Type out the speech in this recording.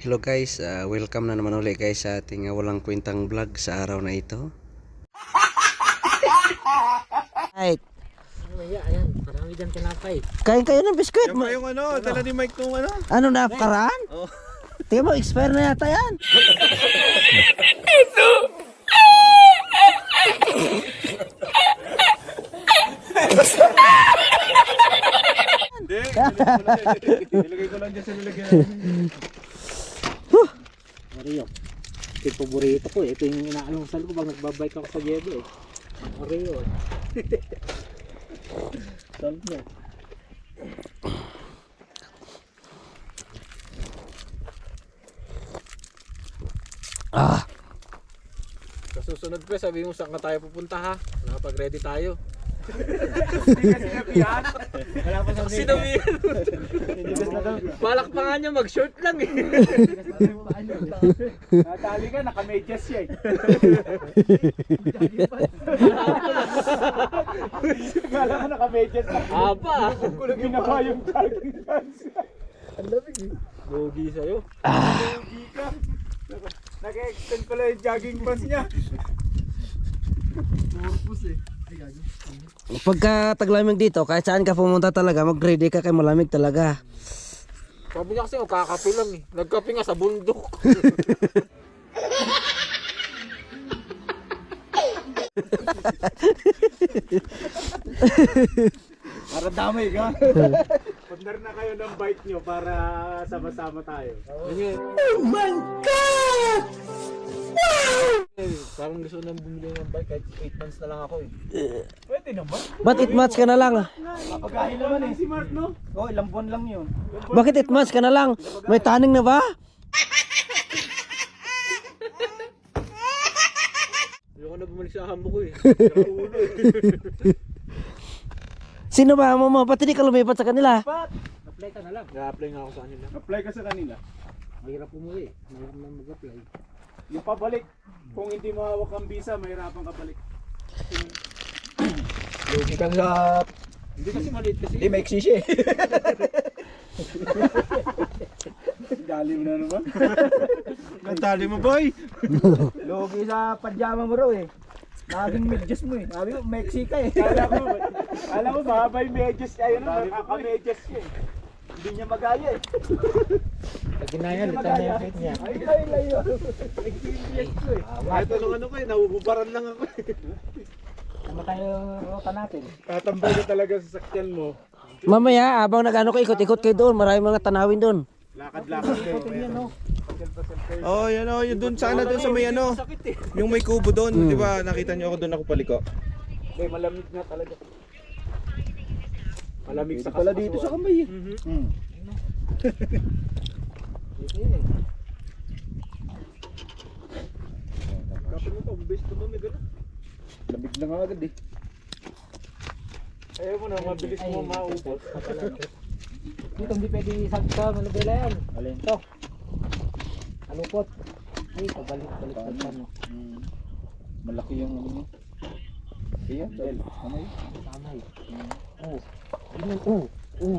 Hello guys, welcome na naman ulit guys sa ating walang kwentang vlog sa araw na ito. Right. Ayan, marami dyan tinapay. Kain kayo ng biskuit. Yan pa yung ano, dala ni Mike nung ano. Ano na, karaan? Oh. Tingnan mo, expire na yata yan. Hindi, nilagay ko lang dyan sa nilagyan. Oreo. Ito yung paborito ko eh. Ito yung inaalmusal ko pag nagbabike ako sa Diego eh. Oreo eh. Solve niya. Ah, Sa susunod ko, sabi mo saan ka tayo pupunta ha? Nakapag-ready tayo. Wala pa sa Sinabihan. Balak pa nga niya mag-short lang eh. Natali ka, nakamedyas siya eh. Kala ka nakamedyas lang. Aba! Kulog yung naka yung jogging pants. Ang lamig eh. Gogi sa'yo. Gogi ka. Naka-extend pala yung jogging pants niya. Purpose eh. pagka taglamig dito, kahit saan ka pumunta talaga, mag-ready ka kay malamig talaga. Sabi niya kasi, kakape lang eh. Nagkape nga sa bundok. Para damay ka. Pundar na kayo ng bike nyo para sama-sama tayo. Oh my God! Parang gusto nang bumili ng bike kahit 8 months na lang ako eh. Pwede naman. Ba't 8 months ka na lang? Pagkain naman eh. Si Mark no? Oo, ilang buwan lang yun. Bakit 8 months ka na lang? May taning na ba? Ayoko na bumalik sa hambo ko eh. Nakaulo eh. Sino ba mo? Ba't hindi ka lumipat sa kanila? Apply ka na lang. Ga-apply nga ako sa kanila. Apply ka sa kanila? Mahirap umuwi. Mahirap na mag-apply. Yung pabalik, kung hindi mahawak ang visa, mahirapan ka balik. Lugi ka sa... Hindi kasi maliit kasi. Hindi, maiksi siya eh. Dali mo na naman. Dali mo boy! Lugi sa pajama mo raw eh. Naging medyas mo eh. Sabi mo, maiksi ka eh. Kala ko mahaba yung medyas niya. Ayun na, nakaka-medyas niya eh. Hindi niya magaya eh. Pag ginaya, lita na yung fit niya. Ay, layo. Experience ko eh. Kahit anong ano ko eh, nahuhubaran lang ako eh. Tama tayo rota natin. Tatambay ka talaga sa sakyan mo. Mamaya, abang nag-ano ko, ikot-ikot kayo doon. Maraming mga tanawin doon. Lakad-lakad kayo. Oh, yan oh, yun doon sana doon sa may ano. Yung may kubo doon, di ba? Nakita niyo ako doon ako paliko. May malamig nga talaga. Malamig sa Pala dito sa kamay eh. Kapag mo pa, best to may gano'n. Lamig na nga agad eh. Ayaw mo na, mabilis mo maupot. Dito hindi pwede isang sa manubela yan. Alin? Ito. Alupot. Ay, pabalik-balik na ano. Malaki yung ano niya. Kaya, dahil kamay. Tama eh. Oh. Ganyan. Oh. Oh.